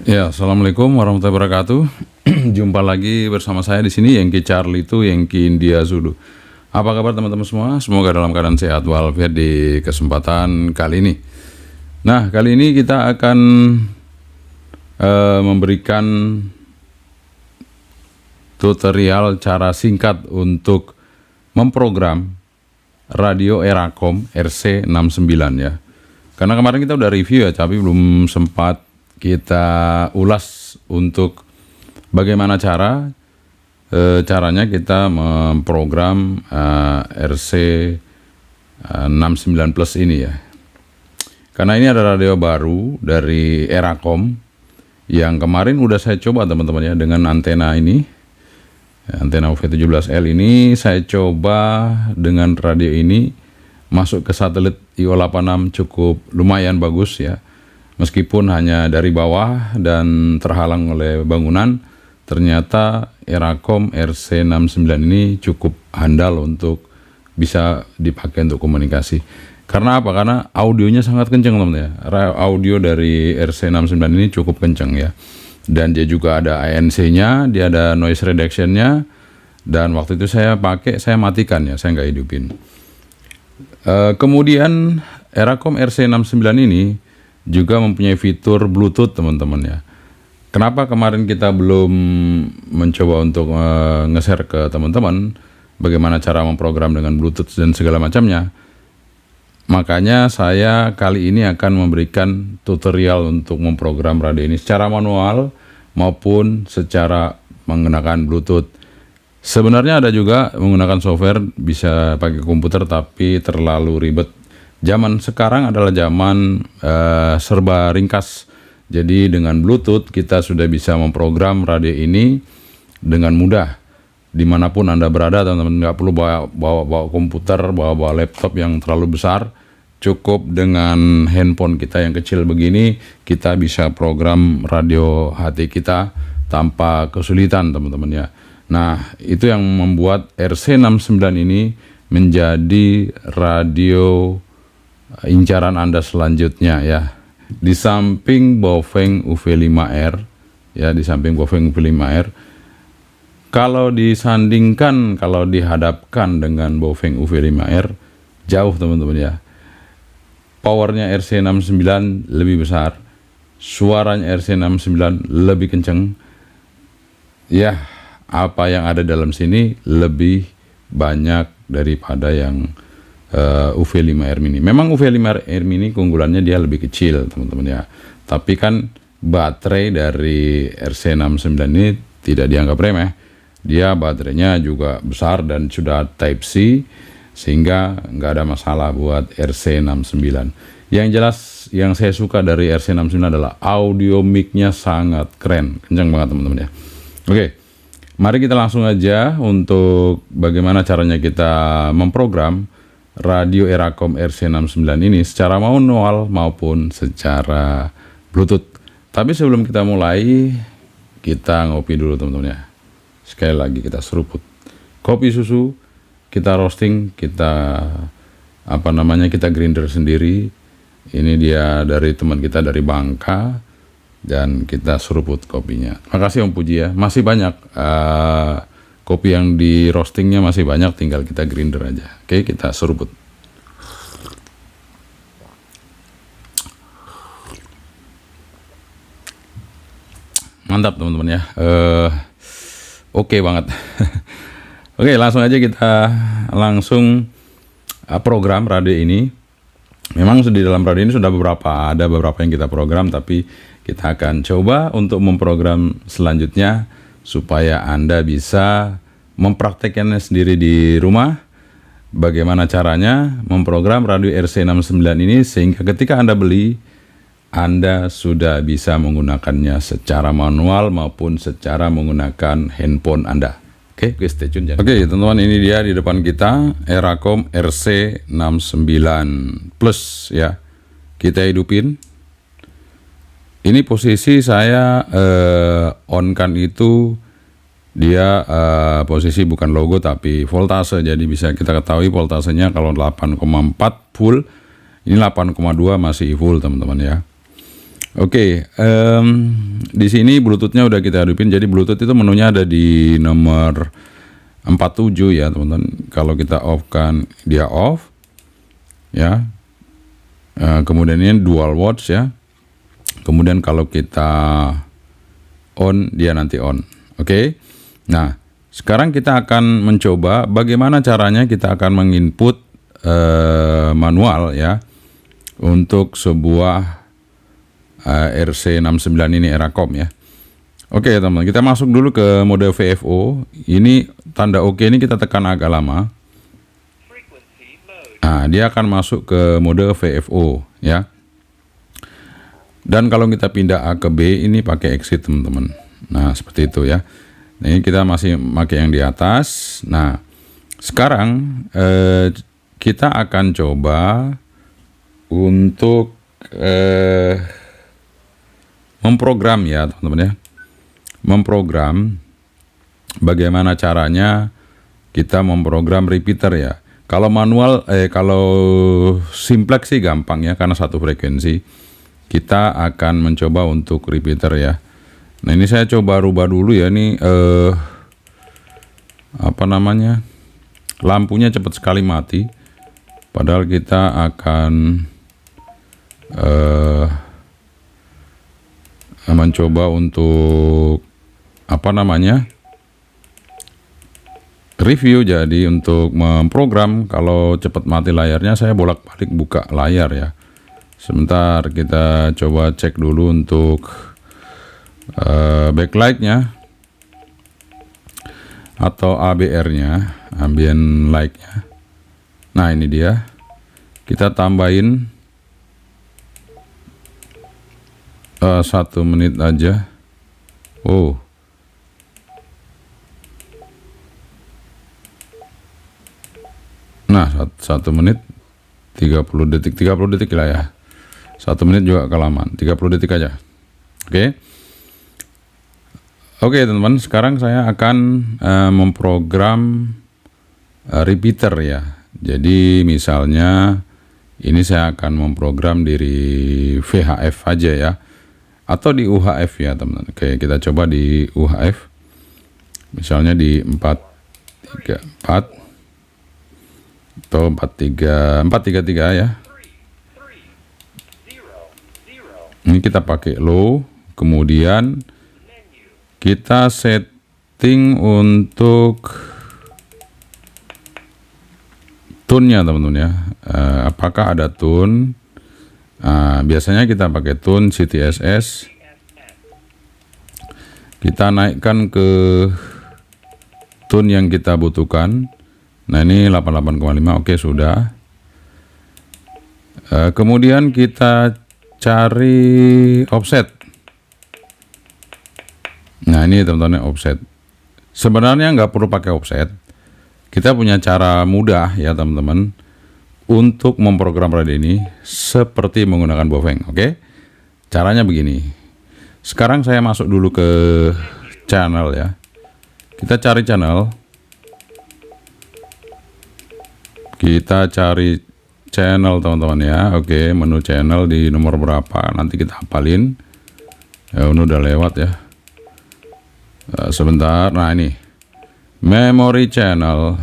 Ya, assalamualaikum warahmatullahi wabarakatuh. Jumpa lagi bersama saya di sini, Yankee Charlie itu Yankee India Zulu. Apa kabar teman-teman semua? Semoga dalam keadaan sehat walafiat di kesempatan kali ini. Nah, kali ini kita akan memberikan tutorial cara singkat untuk memprogram radio Eracom RC69 ya. Karena kemarin kita udah review ya, tapi belum sempat kita ulas untuk bagaimana caranya kita memprogram RC69 Plus ini ya. Karena ini ada radio baru dari Eracom yang kemarin udah saya coba teman-teman ya, dengan antena ini, antena UV17L ini saya coba dengan radio ini masuk ke satelit IO86 cukup lumayan bagus ya. Meskipun hanya dari bawah dan terhalang oleh bangunan, ternyata Eracom RC69 ini cukup handal untuk bisa dipakai untuk komunikasi. Karena apa? Karena audionya sangat kencang teman-teman ya. Audio dari RC69 ini cukup kencang ya. Dan dia juga ada ANC-nya, dia ada noise reduction-nya. Dan waktu itu saya pakai, saya matikan ya, saya nggak hidupin. Kemudian Eracom RC69 ini juga mempunyai fitur Bluetooth teman-teman ya. Kenapa kemarin kita belum mencoba untuk nge-share ke teman-teman bagaimana cara memprogram dengan Bluetooth dan segala macamnya? Makanya saya kali ini akan memberikan tutorial untuk memprogram radio ini secara manual maupun secara menggunakan Bluetooth. Sebenarnya ada juga menggunakan software, bisa pakai komputer, tapi terlalu ribet. Zaman sekarang adalah zaman serba ringkas. Jadi dengan Bluetooth kita sudah bisa memprogram radio ini dengan mudah. Dimanapun Anda berada, teman-teman, nggak perlu bawa komputer, bawa laptop yang terlalu besar. Cukup dengan handphone kita yang kecil begini, kita bisa program radio HT kita tanpa kesulitan teman-teman ya. Nah, itu yang membuat RC69 ini menjadi radio incaran Anda selanjutnya ya. Di samping Baofeng UV5R ya, di samping Baofeng UV5R, kalau disandingkan, kalau dihadapkan dengan Baofeng UV5R, jauh teman-teman ya. Powernya RC69 lebih besar, suaranya RC69 lebih kenceng ya. Apa yang ada dalam sini lebih banyak daripada yang UV5R mini. Memang UV5R mini keunggulannya dia lebih kecil teman-teman ya, tapi kan baterai dari RC69 ini tidak dianggap remeh. Dia baterainya juga besar dan sudah Type C, sehingga nggak ada masalah buat RC69. Yang jelas yang saya suka dari RC69 adalah audio mic-nya sangat keren, kencang banget teman-teman ya. Oke, mari kita langsung aja untuk bagaimana caranya kita memprogram radio Eracom RC69 ini secara manual maupun secara Bluetooth. Tapi sebelum kita mulai, kita ngopi dulu teman-teman ya. Sekali lagi kita seruput kopi susu, kita roasting, kita kita grinder sendiri. Ini dia dari teman kita dari Bangka, dan kita seruput kopinya. Makasih Om Puji ya. Masih banyak kopi yang di roastingnya, masih banyak, tinggal kita grinder aja. Oke, kita seruput. Mantap teman-teman ya. Oke banget. Oke, langsung aja kita langsung program radio ini. Memang di dalam radio ini sudah ada beberapa yang kita program, tapi kita akan coba untuk memprogram selanjutnya supaya Anda bisa mempraktekannya sendiri di rumah. Bagaimana caranya memprogram radio RC69 ini sehingga ketika Anda beli, Anda sudah bisa menggunakannya secara manual maupun secara menggunakan handphone Anda. Oke, stay tune. Oke, teman-teman, ini dia di depan kita Eracom RC69 Plus ya. Kita hidupin. Ini posisi saya on kan itu dia posisi bukan logo tapi voltase, jadi bisa kita ketahui voltasenya kalau 8,4 full, ini 8,2 masih full teman-teman ya. Oke, di sini Bluetooth-nya udah kita hidupin. Jadi Bluetooth itu menunya ada di nomor 47 ya teman-teman. Kalau kita off kan dia off, ya. Kemudian ini dual watch ya. Kemudian kalau kita on, dia nanti on. Oke. Nah, sekarang kita akan mencoba bagaimana caranya kita akan menginput manual ya untuk sebuah RC69 ini Eracom ya. Oke teman-teman, kita masuk dulu ke mode VFO. Ini tanda OK ini kita tekan agak lama. Nah, dia akan masuk ke mode VFO ya. Dan kalau kita pindah A ke B ini pakai exit teman-teman. Nah, seperti itu ya. Nah, ini kita masih pakai yang di atas. Nah, sekarang kita akan coba untuk memprogram ya teman-teman ya. Memprogram bagaimana caranya kita memprogram repeater ya. Kalau manual kalau simplex sih gampang ya karena satu frekuensi. Kita akan mencoba untuk repeater ya. Nah, ini saya coba rubah dulu ya, ini apa namanya? Lampunya cepat sekali mati. Padahal kita akan mencoba untuk apa namanya review. Jadi untuk memprogram kalau cepat mati layarnya saya bolak-balik buka layar ya. Sebentar kita coba cek dulu untuk backlightnya atau ABR-nya, ambient light-nya. Nah, ini dia. Kita tambahin 1 menit aja. Oh. Nah, 1 menit 30 detik lah ya. 1 menit juga kelamaan, 30 detik aja. Oke. Oke teman-teman, sekarang saya akan memprogram repeater ya. Jadi misalnya ini saya akan memprogram dari VHF aja ya, atau di UHF ya teman-teman. Oke, kita coba di UHF. Misalnya di 434 atau 433 ya. Ini kita pakai low, kemudian kita setting untuk tune-nya teman-teman ya. Apakah ada tune? Biasanya kita pakai tune CTSS. Kita naikkan ke tune yang kita butuhkan. Nah, ini 88,5. Oke, sudah. Kemudian kita cari offset. Nah, ini teman-teman offset. Sebenarnya nggak perlu pakai offset. Kita punya cara mudah ya teman-teman untuk memprogram radio ini seperti menggunakan Baofeng. Oke, caranya begini. Sekarang saya masuk dulu ke channel ya. Kita cari channel. Kita cari channel teman-teman ya. Oke, menu channel di nomor berapa nanti kita hafalin ya. Ini udah lewat ya. Sebentar. Nah, ini memory channel.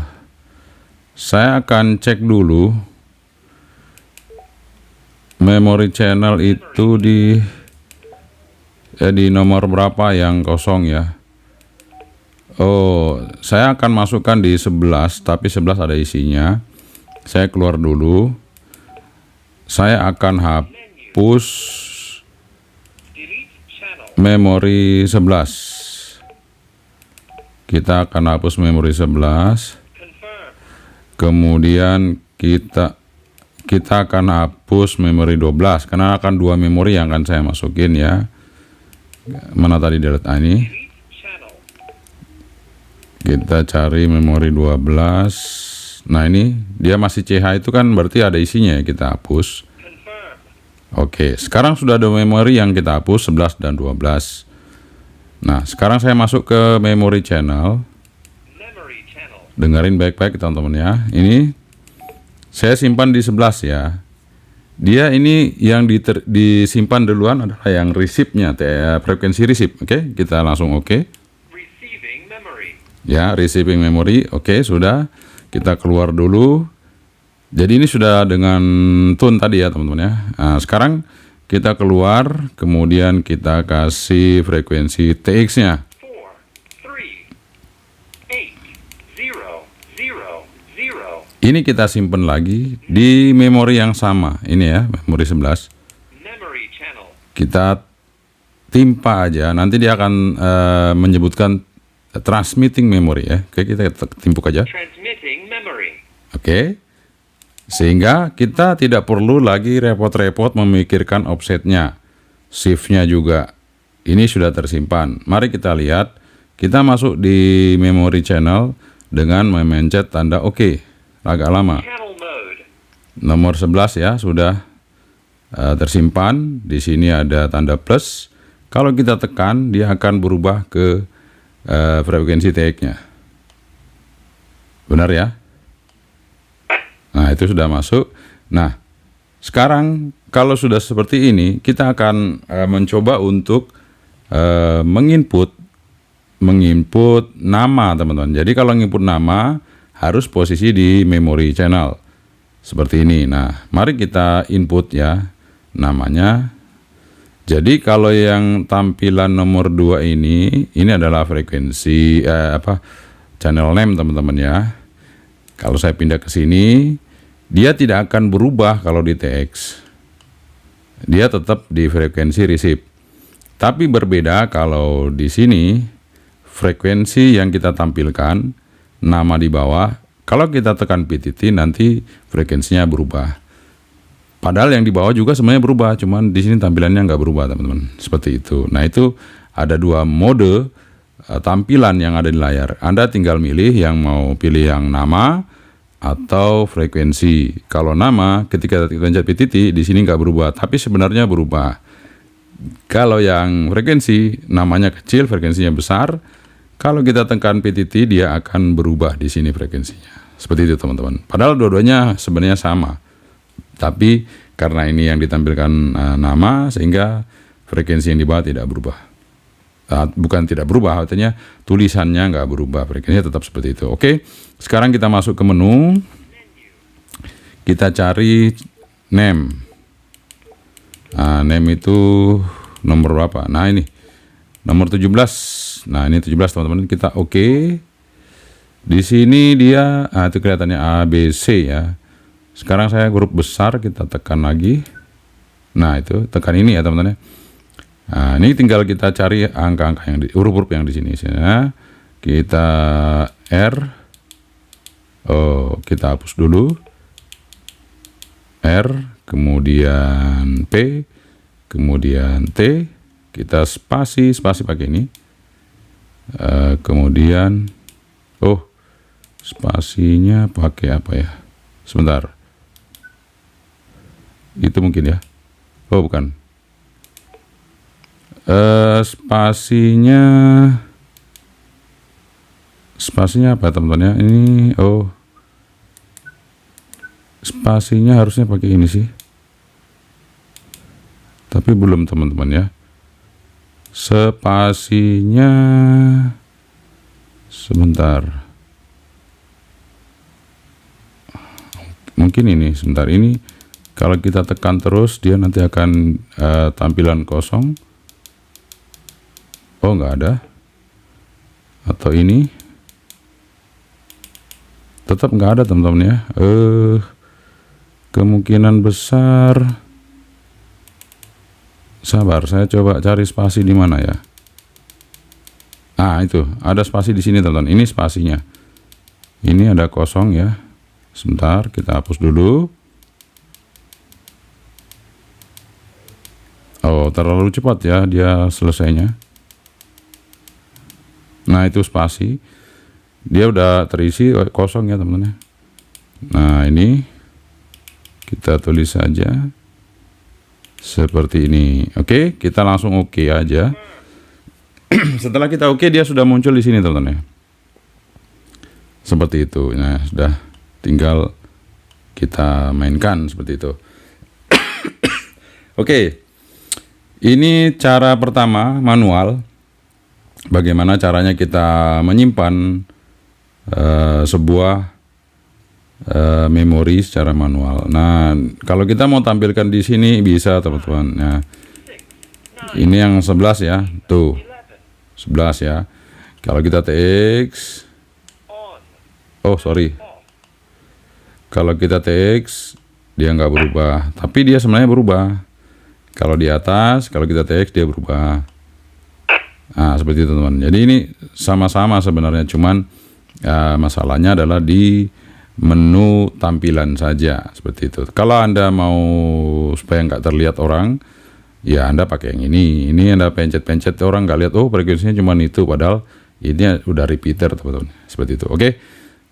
Saya akan cek dulu memory channel itu di nomor berapa yang kosong ya. Oh, saya akan masukkan di 11, tapi 11 ada isinya. Saya keluar dulu. Saya akan hapus memori 11. Kita akan hapus memori 11. Kemudian kita akan hapus memori 12 karena akan 2 memori yang akan saya masukin ya. Mana tadi delete ini? Kita cari memori 12. Nah, ini dia masih CH itu kan berarti ada isinya ya, kita hapus. Oke, sekarang sudah ada memori yang kita hapus 11 dan 12. Nah, sekarang saya masuk ke memory channel. Dengerin baik-baik teman-teman ya. Ini saya simpan di 11 ya. Dia ini yang disimpan duluan adalah yang receive-nya, frekuensi receive. Oke, kita langsung oke. Receiving memory. Ya, receiving memory. Oke, sudah. Kita keluar dulu. Jadi ini sudah dengan tune tadi ya teman-teman ya. Nah, sekarang kita keluar, kemudian kita kasih frekuensi TX-nya. 4, 3, 8, 0, 0, 0. Ini kita simpan lagi di memori yang sama. Ini ya, memori 11. Memory channel. Kita timpa aja, nanti dia akan menyebutkan transmitting memory ya. Oke, kita timpuk aja. Transmitting memory. Oke. Sehingga kita tidak perlu lagi repot-repot memikirkan offsetnya. Shift-nya juga. Ini sudah tersimpan. Mari kita lihat. Kita masuk di memory channel dengan memencet tanda OK. Agak lama. Channel mode. Nomor 11 ya, sudah tersimpan. Di sini ada tanda plus. Kalau kita tekan, dia akan berubah ke frekuensi TX-nya. Benar ya? Nah, itu sudah masuk. Nah, sekarang kalau sudah seperti ini, kita akan mencoba untuk menginput nama, teman-teman. Jadi kalau menginput nama, harus posisi di memory channel. Seperti ini. Nah, mari kita input ya, namanya. Jadi kalau yang tampilan nomor 2 ini adalah frekuensi, channel name, teman-teman ya. Kalau saya pindah ke sini, dia tidak akan berubah kalau di TX. Dia tetap di frekuensi receive. Tapi berbeda kalau di sini, frekuensi yang kita tampilkan, nama di bawah, kalau kita tekan PTT nanti frekuensinya berubah. Padahal yang di bawah juga sebenarnya berubah, cuman di sini tampilannya nggak berubah, teman-teman. Seperti itu. Nah, itu ada dua mode tampilan yang ada di layar. Anda tinggal milih yang mau pilih yang nama atau frekuensi. Kalau nama, ketika kita pencet PTT di sini nggak berubah, tapi sebenarnya berubah. Kalau yang frekuensi, namanya kecil, frekuensinya besar. Kalau kita tekan PTT, dia akan berubah di sini frekuensinya. Seperti itu, teman-teman. Padahal dua-duanya sebenarnya sama. Tapi karena ini yang ditampilkan nama, sehingga frekuensi yang di bawah tidak berubah. Bukan tidak berubah, artinya tulisannya nggak berubah, frekuensinya tetap seperti itu. Oke, sekarang kita masuk ke menu, kita cari name. Nah, name itu nomor berapa? Nah, ini nomor 17. Nah, ini 17, teman-teman. Kita oke. Di sini dia, itu kelihatannya ABC ya. Sekarang saya huruf besar, kita tekan lagi. Nah, itu tekan ini ya, teman-teman ya. Nah, ini tinggal kita cari angka-angka yang huruf-huruf yang di sini. Kita R. Oh, kita hapus dulu. R, kemudian P, kemudian T. Kita spasi pakai ini. Kemudian, spasinya pakai apa ya? Sebentar. Itu mungkin ya. Oh, bukan. Spasinya apa, teman-teman ya? Ini spasinya harusnya pakai ini sih, tapi belum, teman-teman ya. Spasinya sebentar, mungkin ini sebentar. Ini kalau kita tekan terus, dia nanti akan tampilan kosong. Oh, nggak ada. Atau ini tetap nggak ada, teman-teman ya. Kemungkinan besar, sabar, saya coba cari spasi di mana ya. Itu ada spasi di sini, teman-teman. Ini spasinya. Ini ada kosong ya. Sebentar, kita hapus dulu. Oh, terlalu cepat ya dia selesainya. Nah, itu spasi. Dia udah terisi kosong ya, teman-teman. Nah, ini kita tulis saja seperti ini. Oke, kita langsung oke aja. Setelah kita oke, dia sudah muncul di sini, teman-teman. Seperti itu. Nah, sudah tinggal kita mainkan seperti itu. Oke. Ini cara pertama manual. Bagaimana caranya kita menyimpan sebuah memori secara manual. Nah, kalau kita mau tampilkan di sini bisa, teman-teman. Nah, ini yang 11 ya. Tuh. 11 ya. Kalau kita TX, oh sorry. Kalau kita TX dia nggak berubah, tapi dia sebenarnya berubah. Kalau di atas, kalau kita TX dia berubah. Nah, seperti itu teman. Jadi ini sama-sama sebenarnya, cuman masalahnya adalah di menu tampilan saja, seperti itu. Kalau Anda mau supaya nggak terlihat orang, ya Anda pakai yang ini. Ini Anda pencet-pencet, orang nggak lihat, oh frekuensinya cuma itu, padahal ini udah repeater, teman-teman. Seperti itu. Oke.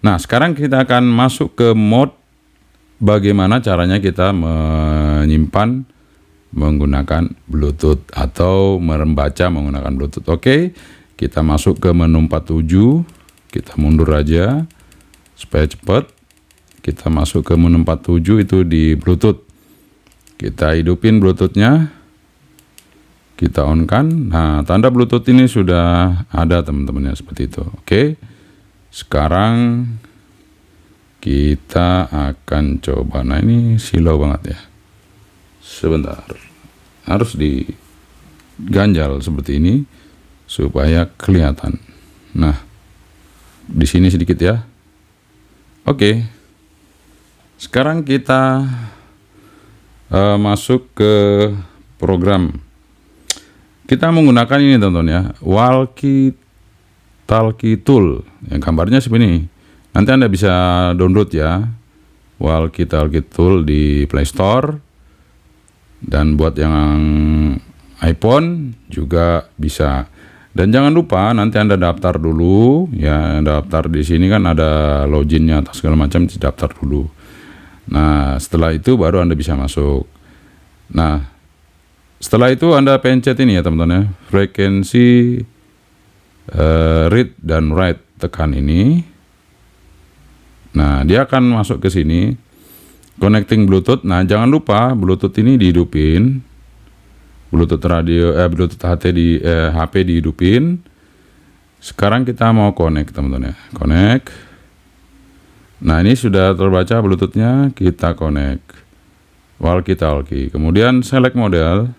Nah, sekarang kita akan masuk ke mode bagaimana caranya kita menyimpan menggunakan Bluetooth atau membaca menggunakan Bluetooth. Oke, kita masuk ke menu 47, kita mundur aja supaya cepat. Kita masuk ke menu 47 itu di Bluetooth. Kita hidupin Bluetoothnya, kita on kan. Nah, tanda Bluetooth ini sudah ada teman-teman ya, seperti itu. Oke, sekarang kita akan coba. Nah, ini silau banget ya. Sebentar, harus diganjal seperti ini supaya kelihatan. Nah, di sini sedikit ya. Oke, sekarang kita masuk ke program. Kita menggunakan ini teman-teman ya, Walkie Talkie Tool. Yang gambarnya seperti ini. Nanti Anda bisa download ya, Walkie Talkie Tool di Play Store. Dan buat yang iPhone juga bisa. Dan jangan lupa nanti Anda daftar dulu ya, daftar di sini kan ada loginnya atau segala macam, daftar dulu. Nah, setelah itu baru Anda bisa masuk. Nah, setelah itu Anda pencet ini ya teman-teman ya, frekuensi read dan write, tekan ini. Nah, dia akan masuk ke sini. Connecting Bluetooth. Nah, jangan lupa Bluetooth ini dihidupin. Bluetooth radio, Bluetooth HP dihidupin. Sekarang kita mau connect teman-teman ya. Connect. Nah, ini sudah terbaca Bluetoothnya. Kita connect. Walkie Talkie. Kemudian select model.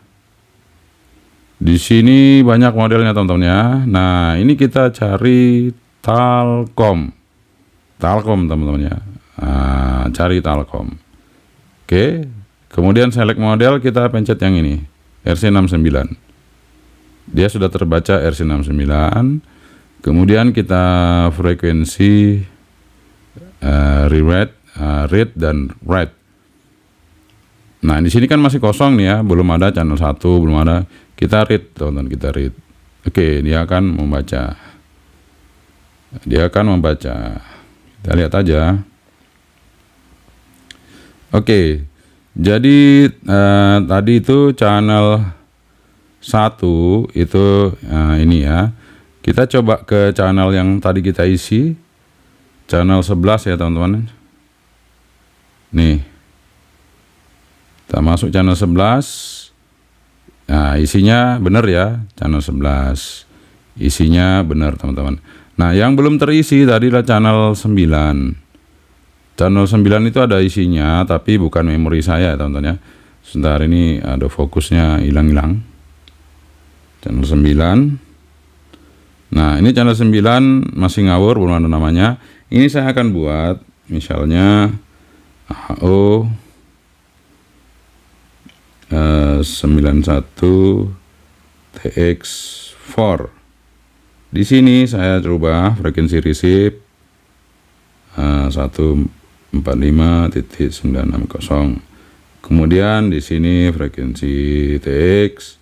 Di sini banyak modelnya teman-teman ya. Nah, ini kita cari Talcom. Talcom teman-teman ya. Nah, cari Talcom. Oke, kemudian select model, kita pencet yang ini, RC69. Dia sudah terbaca RC69. Kemudian kita frekuensi read dan write. Nah, di sini kan masih kosong nih ya, belum ada channel 1, belum ada. Kita read, teman-teman, kita read. Oke, dia akan membaca. Dia akan membaca. Kita lihat aja. Oke, jadi tadi itu channel 1 itu ini ya. Kita coba ke channel yang tadi kita isi, channel 11 ya teman-teman. Nih, kita masuk channel 11. Nah, isinya benar ya, channel 11. Isinya benar teman-teman. Nah, yang belum terisi tadi adalah channel 9. Channel 9 itu ada isinya, tapi bukan memori saya teman-teman ya. Sebentar, ini ada fokusnya hilang-hilang. Channel 9. Nah, ini channel 9 masih ngawur, belum ada namanya. Ini saya akan buat misalnya AO 91 TX4. Di sini saya rubah frekuensi receive 145.960. Kemudian di sini frekuensi TX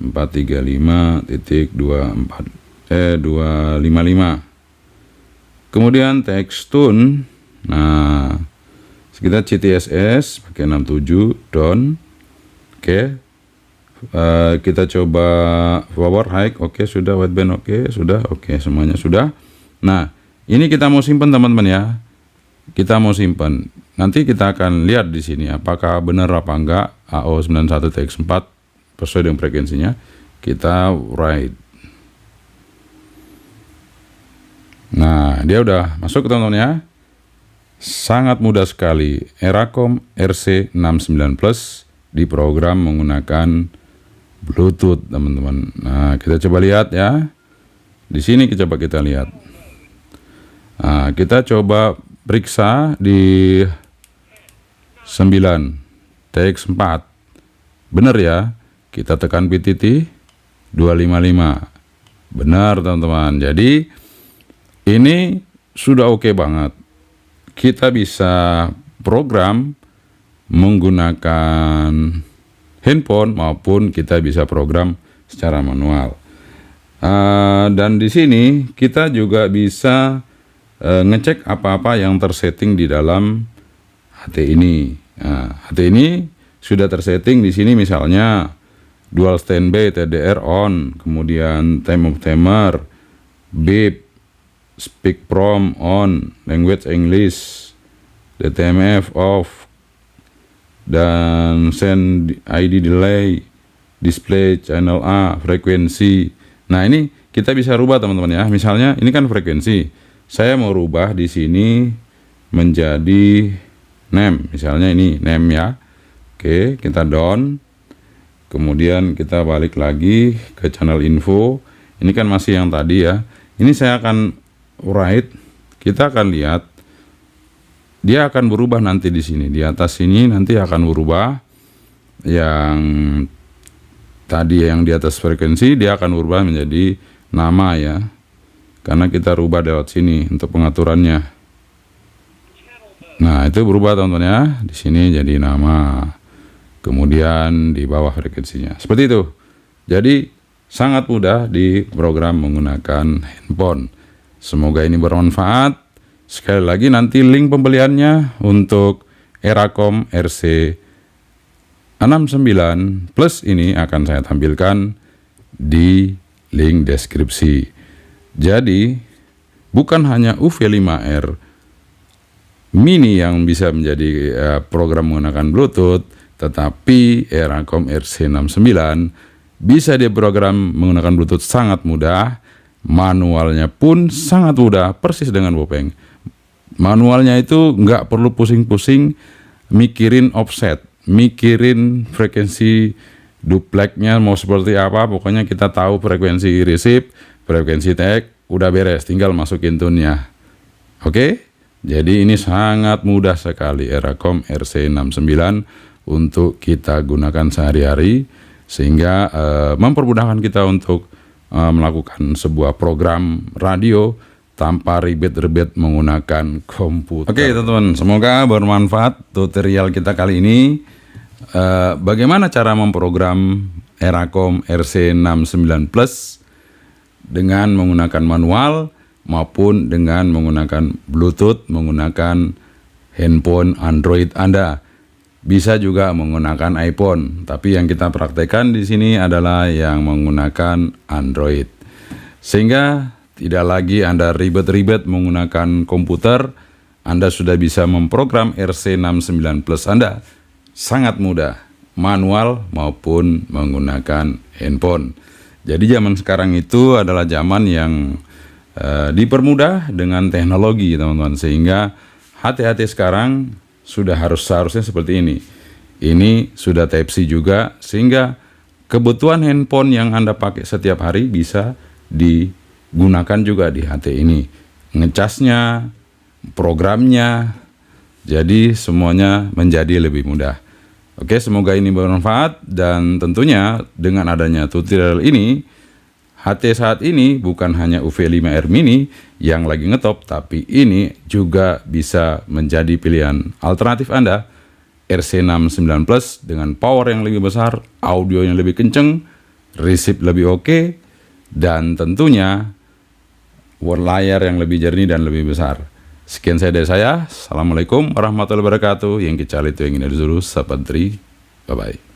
435.255. Kemudian TX tune. Nah, kita CTSS pakai 67 down. Oke. Kita coba forward high, oke, sudah. Wideband, oke, sudah. Oke, semuanya sudah. Nah, ini kita mau simpan teman-teman ya. Kita mau simpan. nanti kita akan lihat di sini apakah benar apa enggak AO91TX4 sesuai dengan frekuensinya. Kita write. Nah, dia udah masuk teman-teman ya. Sangat mudah sekali. Eracom RC69 Plus diprogram menggunakan Bluetooth, teman-teman. Nah, kita coba lihat ya. Di sini coba kita lihat. Nah, kita coba periksa di 9TX4. Benar ya? Kita tekan PTT 255. Benar, teman-teman. Jadi ini sudah oke banget. Kita bisa program menggunakan handphone maupun kita bisa program secara manual. Dan di sini kita juga bisa ngecek apa-apa yang tersetting di dalam HT ini. Nah, HT ini sudah tersetting di sini, misalnya dual standby TDR on, kemudian time of timer, beep, speak from on, language English, DTMF off, dan send ID delay, display channel A, frekuensi. Nah, ini kita bisa rubah, teman-teman ya. Misalnya ini kan frekuensi, saya mau rubah di sini menjadi name, misalnya ini name ya. Oke, kita down, kemudian kita balik lagi ke channel info. Ini kan masih yang tadi ya. Ini saya akan write, kita akan lihat dia akan berubah nanti di sini. Di atas sini nanti akan berubah. Yang tadi yang di atas frekuensi dia akan berubah menjadi nama ya. Karena kita rubah lewat sini untuk pengaturannya. Nah, itu berubah, teman-teman ya. Di sini jadi nama. Kemudian di bawah frekuensinya. Seperti itu. Jadi sangat mudah diprogram menggunakan handphone. Semoga ini bermanfaat. Sekali lagi nanti link pembeliannya untuk Eracom RC69 Plus ini akan saya tampilkan di link deskripsi. Jadi bukan hanya UV5R mini yang bisa menjadi program menggunakan Bluetooth, tetapi Eracom RC69 bisa diprogram menggunakan Bluetooth sangat mudah. Manualnya pun sangat mudah, persis dengan Bopeng. Manualnya itu nggak perlu pusing-pusing mikirin offset, mikirin frekuensi dupleknya mau seperti apa. Pokoknya kita tahu frekuensi receive, frekuensi tag, udah beres, tinggal masukin tune-nya. Oke? Jadi ini sangat mudah sekali Eracom RC69 untuk kita gunakan sehari-hari, sehingga mempermudahkan kita untuk melakukan sebuah program radio tanpa ribet-ribet menggunakan komputer. Oke, teman-teman, semoga bermanfaat tutorial kita kali ini. Bagaimana cara memprogram Eracom RC69 Plus dengan menggunakan manual maupun dengan menggunakan Bluetooth, menggunakan handphone Android Anda. Bisa juga menggunakan iPhone, tapi yang kita praktekkan di sini adalah yang menggunakan Android. Sehingga tidak lagi Anda ribet-ribet menggunakan komputer, Anda sudah bisa memprogram RC69 Plus Anda sangat mudah, manual maupun menggunakan handphone. Jadi zaman sekarang itu adalah zaman yang dipermudah dengan teknologi, teman-teman, sehingga HT-HT sekarang sudah seharusnya seperti ini. Ini sudah Type-C juga, sehingga kebutuhan handphone yang Anda pakai setiap hari bisa digunakan juga di HT ini. Ngecasnya, programnya, jadi semuanya menjadi lebih mudah. Oke, semoga ini bermanfaat, dan tentunya dengan adanya tutorial ini, HT saat ini bukan hanya UV5R mini yang lagi ngetop, tapi ini juga bisa menjadi pilihan alternatif Anda. RC69 Plus dengan power yang lebih besar, audio yang lebih kenceng, receive lebih oke, dan tentunya layar yang lebih jernih dan lebih besar. Sekian saya dari saya. Assalamualaikum warahmatullahi wabarakatuh. Yang kecil itu yang ini disuruh sapantri. Bye-bye.